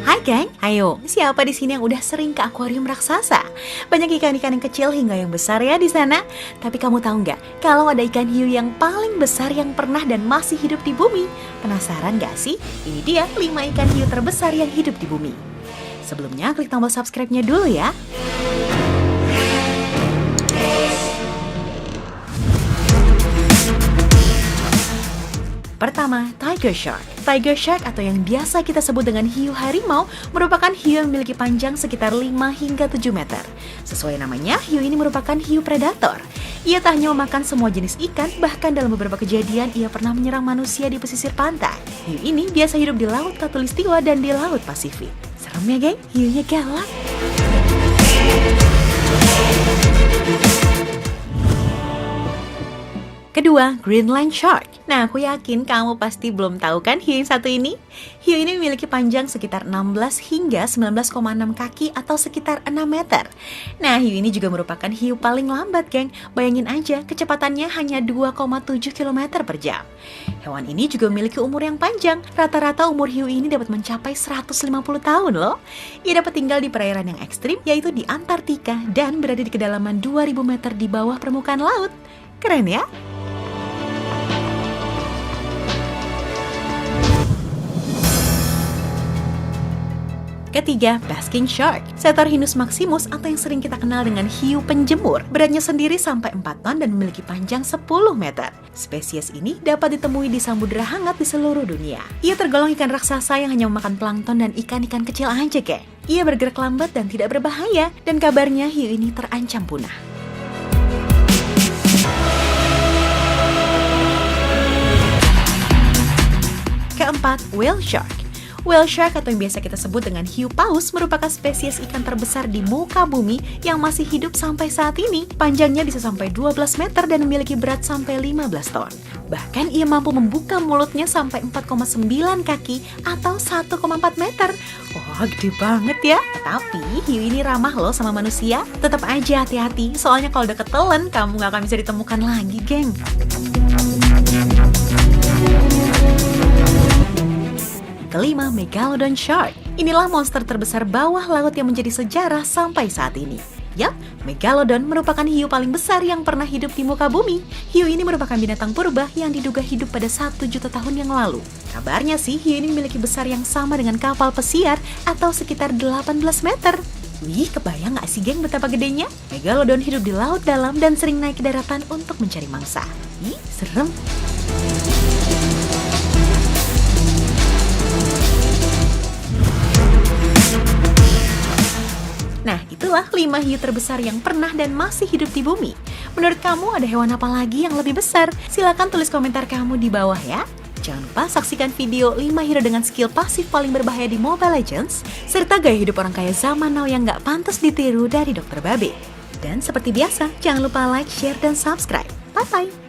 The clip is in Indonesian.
Hai geng, ayo, siapa di sini yang udah sering ke akuarium raksasa? Banyak ikan-ikan yang kecil hingga yang besar ya di sana. Tapi kamu tahu nggak, kalau ada ikan hiu yang paling besar yang pernah dan masih hidup di bumi? Penasaran nggak sih? Ini dia 5 ikan hiu terbesar yang hidup di bumi. Sebelumnya, klik tombol subscribe-nya dulu ya. Pertama, Tiger Shark. Tiger Shark atau yang biasa kita sebut dengan hiu harimau merupakan hiu yang memiliki panjang sekitar 5 hingga 7 meter. Sesuai namanya, hiu ini merupakan hiu predator. Ia tak hanya memakan semua jenis ikan, bahkan dalam beberapa kejadian ia pernah menyerang manusia di pesisir pantai. Hiu ini biasa hidup di Laut Khatulistiwa dan di Laut Pasifik. Serem ya geng, hiunya galak. Kedua, Greenland Shark. Nah, aku yakin kamu pasti belum tahu kan hiu yang satu ini? Hiu ini memiliki panjang sekitar 16 hingga 19,6 kaki atau sekitar 6 meter. Nah, hiu ini juga merupakan hiu paling lambat, geng. Bayangin aja, kecepatannya hanya 2,7 km per jam. Hewan ini juga memiliki umur yang panjang. Rata-rata umur hiu ini dapat mencapai 150 tahun loh. Ia dapat tinggal di perairan yang ekstrim, yaitu di Antartika, dan berada di kedalaman 2000 meter di bawah permukaan laut. Keren ya? Ketiga, Basking Shark, Cetorhinus maximus atau yang sering kita kenal dengan hiu penjemur. Beratnya sendiri sampai 4 ton dan memiliki panjang 10 meter. Spesies ini dapat ditemui di samudera hangat di seluruh dunia. Ia tergolong ikan raksasa yang hanya memakan plankton dan ikan-ikan kecil aja, geng. Ia bergerak lambat dan tidak berbahaya, dan kabarnya hiu ini terancam punah. Keempat, Whale Shark. Whale shark atau yang biasa kita sebut dengan hiu paus merupakan spesies ikan terbesar di muka bumi yang masih hidup sampai saat ini. Panjangnya bisa sampai 12 meter dan memiliki berat sampai 15 ton. Bahkan ia mampu membuka mulutnya sampai 4,9 kaki atau 1,4 meter. Wah, gede banget ya. Tapi hiu ini ramah loh sama manusia. Tetap aja hati-hati, soalnya kalau udah ketelen kamu gak akan bisa ditemukan lagi, geng. Kelima, Megalodon Shark. Inilah monster terbesar bawah laut yang menjadi sejarah sampai saat ini. Yap, Megalodon merupakan hiu paling besar yang pernah hidup di muka bumi. Hiu ini merupakan binatang purba yang diduga hidup pada 1 juta tahun yang lalu. Kabarnya sih, hiu ini memiliki besar yang sama dengan kapal pesiar atau sekitar 18 meter. Wih, kebayang gak sih geng betapa gedenya? Megalodon hidup di laut dalam dan sering naik ke daratan untuk mencari mangsa. Ih, serem. Nah, itulah 5 hiu terbesar yang pernah dan masih hidup di bumi. Menurut kamu ada hewan apa lagi yang lebih besar? Silahkan tulis komentar kamu di bawah ya. Jangan lupa saksikan video 5 hero dengan skill pasif paling berbahaya di Mobile Legends, serta gaya hidup orang kaya zaman now yang gak pantas ditiru dari Dr. Babe. Dan seperti biasa, jangan lupa like, share, dan subscribe. Bye-bye!